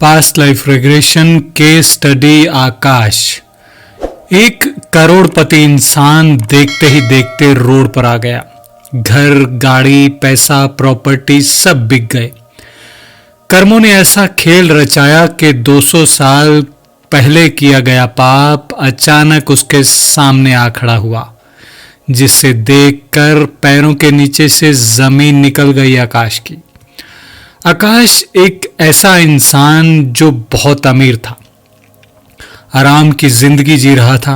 Past life regression case study Akash. एक करोड़पति इंसान देखते ही देखते रोड पर आ गया। घर, गाड़ी, पैसा, प्रॉपर्टी सब बिक गए। कर्मों ने ऐसा खेल रचाया कि 200 साल पहले किया गया पाप अचानक उसके सामने आ खड़ा हुआ, जिसे देखकर पैरों के नीचे से जमीन निकल गई आकाश की। आकाश एक ऐसा इंसान जो बहुत अमीर था, आराम की जिंदगी जी रहा था,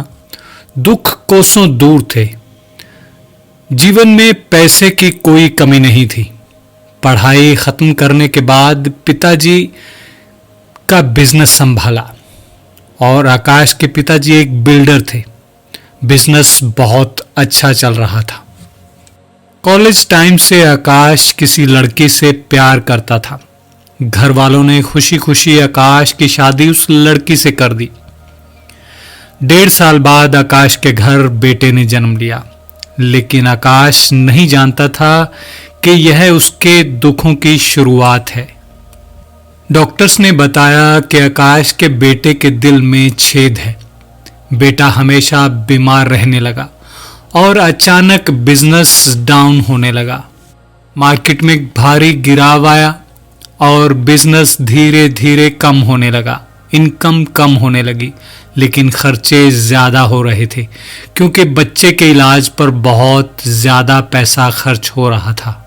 दुख कोसों दूर थे, जीवन में पैसे की कोई कमी नहीं थी। पढ़ाई खत्म करने के बाद पिताजी का बिजनेस संभाला और आकाश के पिताजी एक बिल्डर थे। बिजनेस बहुत अच्छा चल रहा था। कॉलेज टाइम से आकाश किसी लड़की से प्यार करता था। घर वालों ने खुशी खुशी आकाश की शादी उस लड़की से कर दी। 1.5 साल बाद आकाश के घर बेटे ने जन्म लिया, लेकिन आकाश नहीं जानता था कि यह उसके दुखों की शुरुआत है। डॉक्टर्स ने बताया कि आकाश के बेटे के दिल में छेद है। बेटा हमेशा बीमार रहने लगा और अचानक बिजनेस डाउन होने लगा। मार्केट में भारी गिराव आया और बिजनेस धीरे धीरे कम होने लगा। इनकम कम होने लगी, लेकिन खर्चे ज्यादा हो रहे थे क्योंकि बच्चे के इलाज पर बहुत ज्यादा पैसा खर्च हो रहा था।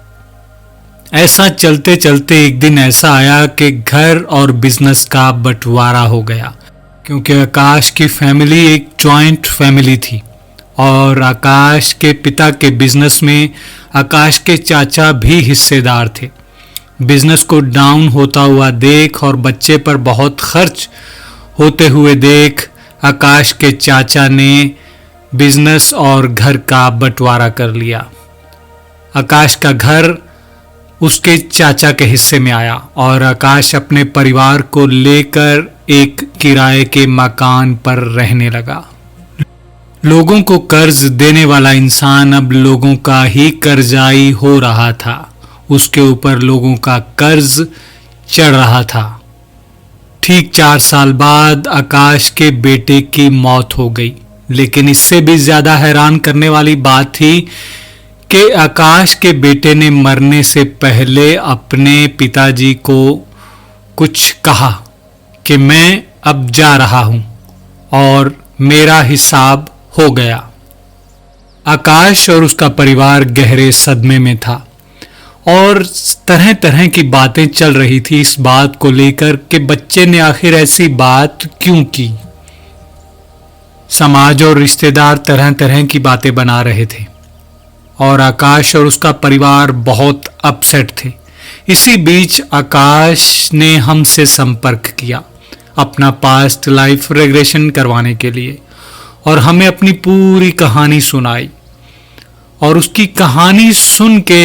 ऐसा चलते चलते एक दिन ऐसा आया कि घर और बिजनेस का बंटवारा हो गया, क्योंकि आकाश की फैमिली एक जॉइंट फैमिली थी और आकाश के पिता के बिजनेस में आकाश के चाचा भी हिस्सेदार थे। बिजनेस को डाउन होता हुआ देख और बच्चे पर बहुत खर्च होते हुए देख आकाश के चाचा ने बिजनेस और घर का बंटवारा कर लिया। आकाश का घर उसके चाचा के हिस्से में आया और आकाश अपने परिवार को लेकर एक किराए के मकान पर रहने लगा। लोगों को कर्ज देने वाला इंसान अब लोगों का ही कर्जाई हो रहा था। उसके ऊपर लोगों का कर्ज चढ़ रहा था। ठीक 4 साल बाद आकाश के बेटे की मौत हो गई, लेकिन इससे भी ज्यादा हैरान करने वाली बात थी कि आकाश के बेटे ने मरने से पहले अपने पिताजी को कुछ कहा कि मैं अब जा रहा हूं और मेरा हिसाब हो गया। आकाश और उसका परिवार गहरे सदमे में था और तरह तरह की बातें चल रही थी इस बात को लेकर कि बच्चे ने आखिर ऐसी बात क्यों की। समाज और रिश्तेदार तरह तरह की बातें बना रहे थे और आकाश और उसका परिवार बहुत अपसेट थे। इसी बीच आकाश ने हमसे संपर्क किया अपना पास्ट लाइफ रेग्रेशन करवाने के लिए और हमें अपनी पूरी कहानी सुनाई। और उसकी कहानी सुन के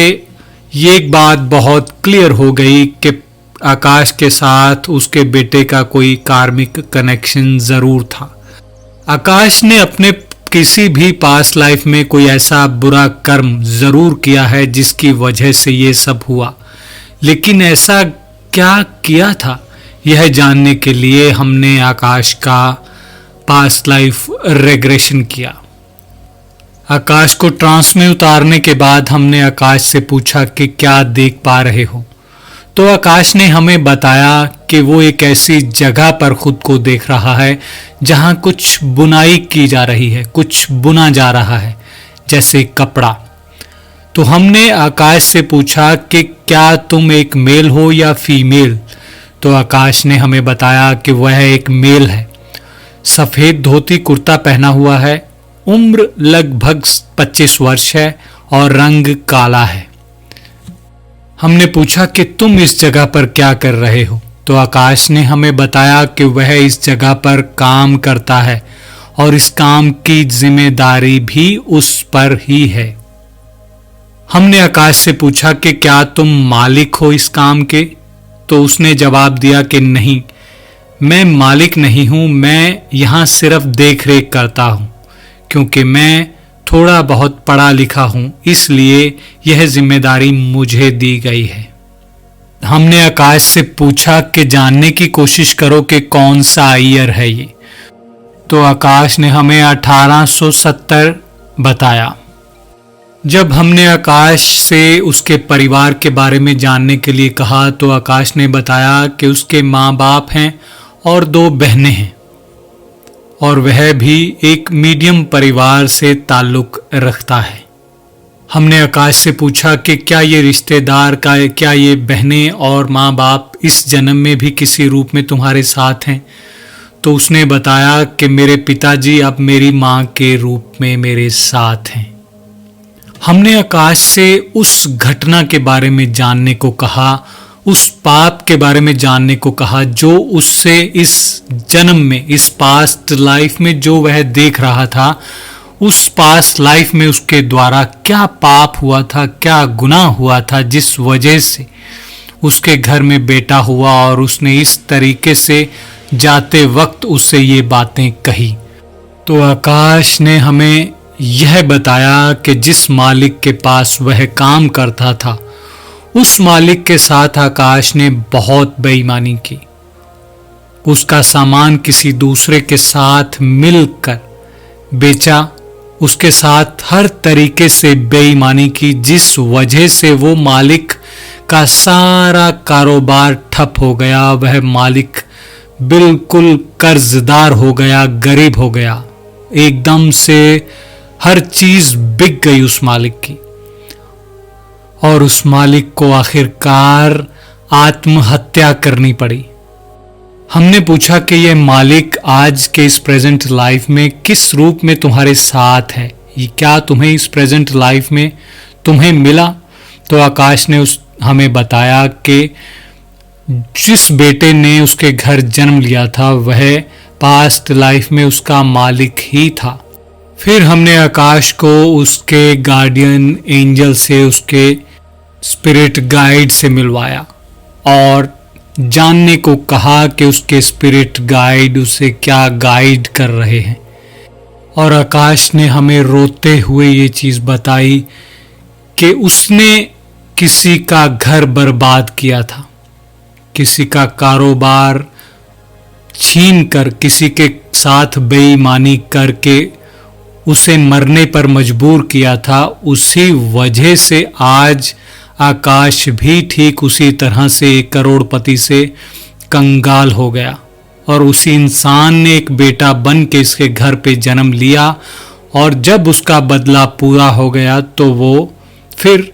ये एक बात बहुत क्लियर हो गई कि आकाश के साथ उसके बेटे का कोई कार्मिक कनेक्शन जरूर था। आकाश ने अपने किसी भी पास्ट लाइफ में कोई ऐसा बुरा कर्म जरूर किया है जिसकी वजह से ये सब हुआ, लेकिन ऐसा क्या किया था, यह जानने के लिए हमने आकाश का पास्ट लाइफ रेग्रेशन किया। आकाश को ट्रांस में उतारने के बाद हमने आकाश से पूछा कि क्या देख पा रहे हो, तो आकाश ने हमें बताया कि वो एक ऐसी जगह पर खुद को देख रहा है जहां कुछ बुनाई की जा रही है, कुछ बुना जा रहा है, जैसे कपड़ा। तो हमने आकाश से पूछा कि क्या तुम एक मेल हो या फीमेल, तो आकाश ने हमें बताया कि वह एक मेल है। सफेद धोती कुर्ता पहना हुआ है, उम्र लगभग 25 वर्ष है और रंग काला है। हमने पूछा कि तुम इस जगह पर क्या कर रहे हो, तो आकाश ने हमें बताया कि वह इस जगह पर काम करता है और इस काम की जिम्मेदारी भी उस पर ही है। हमने आकाश से पूछा कि क्या तुम मालिक हो इस काम के, तो उसने जवाब दिया कि नहीं, मैं मालिक नहीं हूं, मैं यहां सिर्फ देख रेख करता हूं, क्योंकि मैं थोड़ा बहुत पढ़ा लिखा हूं, इसलिए यह जिम्मेदारी मुझे दी गई है। हमने आकाश से पूछा कि जानने की कोशिश करो कि कौन सा ईयर है ये। तो आकाश ने हमें 1870 बताया। जब हमने आकाश से उसके परिवार के बारे में जानने के लिए कहा तो आकाश ने बताया कि उसके माँ बाप हैं और 2 बहनें हैं और वह भी एक मीडियम परिवार से ताल्लुक रखता है। हमने आकाश से पूछा कि क्या ये रिश्तेदार का, क्या ये बहनें और माँ बाप इस जन्म में भी किसी रूप में तुम्हारे साथ हैं? तो उसने बताया कि मेरे पिताजी अब मेरी माँ के रूप में मेरे साथ हैं। हमने आकाश से उस घटना के बारे में जानने को कहा, उस पाप के बारे में जानने को कहा जो उससे इस जन्म में, इस पास्ट लाइफ में जो वह देख रहा था, उस पास्ट लाइफ में उसके द्वारा क्या पाप हुआ था, क्या गुनाह हुआ था जिस वजह से उसके घर में बेटा हुआ और उसने इस तरीके से जाते वक्त उससे ये बातें कही। तो आकाश ने हमें यह बताया कि जिस मालिक के पास वह काम करता था उस मालिक के साथ आकाश ने बहुत बेईमानी की। उसका सामान किसी दूसरे के साथ मिलकर बेचा, उसके साथ हर तरीके से बेईमानी की जिस वजह से वो मालिक का सारा कारोबार ठप हो गया। वह मालिक बिल्कुल कर्जदार हो गया, गरीब हो गया, एकदम से हर चीज बिक गई उस मालिक की और उस मालिक को आखिरकार आत्महत्या करनी पड़ी। हमने पूछा कि यह मालिक आज के इस प्रेजेंट लाइफ में किस रूप में तुम्हारे साथ है, ये क्या तुम्हें इस प्रेजेंट लाइफ में तुम्हें मिला? तो आकाश ने हमें बताया कि जिस बेटे ने उसके घर जन्म लिया था वह पास्ट लाइफ में उसका मालिक ही था। फिर हमने आकाश को उसके गार्डियन एंजल से, उसके स्पिरिट गाइड से मिलवाया और जानने को कहा कि उसके स्पिरिट गाइड उसे क्या गाइड कर रहे हैं। और आकाश ने हमें रोते हुए ये चीज बताई कि उसने किसी का घर बर्बाद किया था, किसी का कारोबार छीन कर, किसी के साथ बेईमानी करके उसे मरने पर मजबूर किया था। उसी वजह से आज आकाश भी ठीक उसी तरह से एक करोड़पति से कंगाल हो गया और उसी इंसान ने एक बेटा बन के इसके घर पे जन्म लिया और जब उसका बदला पूरा हो गया तो वो फिर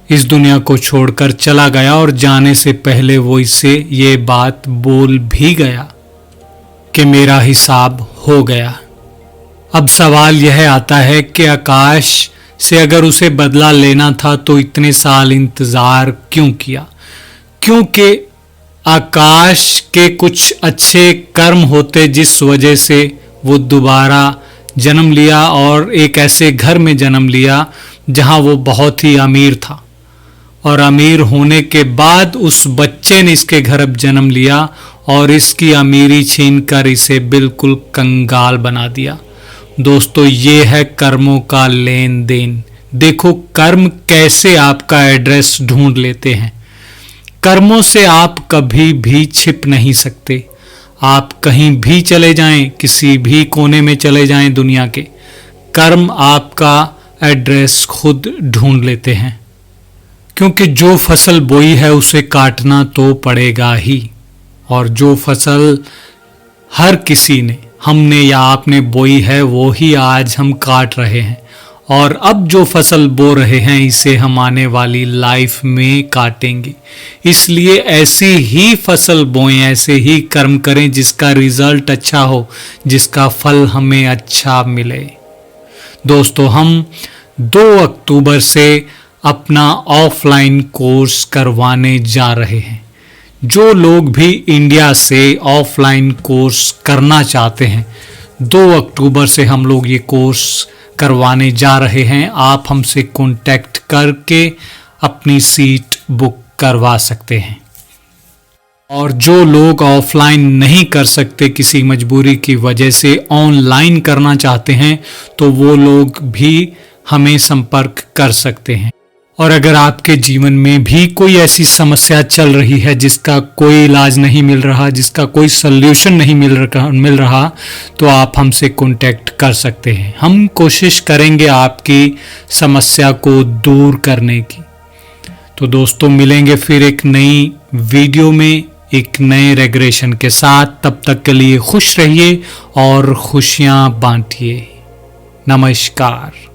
इस दुनिया को छोड़कर चला गया और जाने से पहले वो इससे ये बात बोल भी गया कि मेरा हिसाब हो गया। अब सवाल यह आता है कि आकाश से अगर उसे बदला लेना था तो इतने साल इंतजार क्यों किया? क्योंकि आकाश के कुछ अच्छे कर्म होते जिस वजह से वो दोबारा जन्म लिया और एक ऐसे घर में जन्म लिया जहां वो बहुत ही अमीर था और अमीर होने के बाद उस बच्चे ने इसके घर अब जन्म लिया और इसकी अमीरी छीनकर इसे बिल्कुल कंगाल बना दिया। दोस्तों, ये है कर्मों का लेन देन। देखो कर्म कैसे आपका एड्रेस ढूंढ लेते हैं। कर्मों से आप कभी भी छिप नहीं सकते। आप कहीं भी चले जाएं, किसी भी कोने में चले जाएं दुनिया के, कर्म आपका एड्रेस खुद ढूंढ लेते हैं। क्योंकि जो फसल बोई है उसे काटना तो पड़ेगा ही और जो फसल हर किसी ने, हमने या आपने बोई है वो ही आज हम काट रहे हैं और अब जो फसल बो रहे हैं इसे हम आने वाली लाइफ में काटेंगे। इसलिए ऐसी ही फसल बोएं, ऐसे ही कर्म करें जिसका रिजल्ट अच्छा हो, जिसका फल हमें अच्छा मिले। दोस्तों, हम 2 अक्टूबर से अपना ऑफलाइन कोर्स करवाने जा रहे हैं। जो लोग भी इंडिया से ऑफलाइन कोर्स करना चाहते हैं 2 अक्टूबर से हम लोग ये कोर्स करवाने जा रहे हैं। आप हमसे कांटेक्ट करके अपनी सीट बुक करवा सकते हैं। और जो लोग ऑफलाइन नहीं कर सकते किसी मजबूरी की वजह से, ऑनलाइन करना चाहते हैं तो वो लोग भी हमें संपर्क कर सकते हैं। और अगर आपके जीवन में भी कोई ऐसी समस्या चल रही है जिसका कोई इलाज नहीं मिल रहा, जिसका कोई सल्यूशन नहीं मिल रहा, तो आप हमसे कांटेक्ट कर सकते हैं। हम कोशिश करेंगे आपकी समस्या को दूर करने की। तो दोस्तों, मिलेंगे फिर एक नई वीडियो में एक नए रेगुलेशन के साथ। तब तक के लिए खुश रहिए और खुशियां बांटिए। नमस्कार।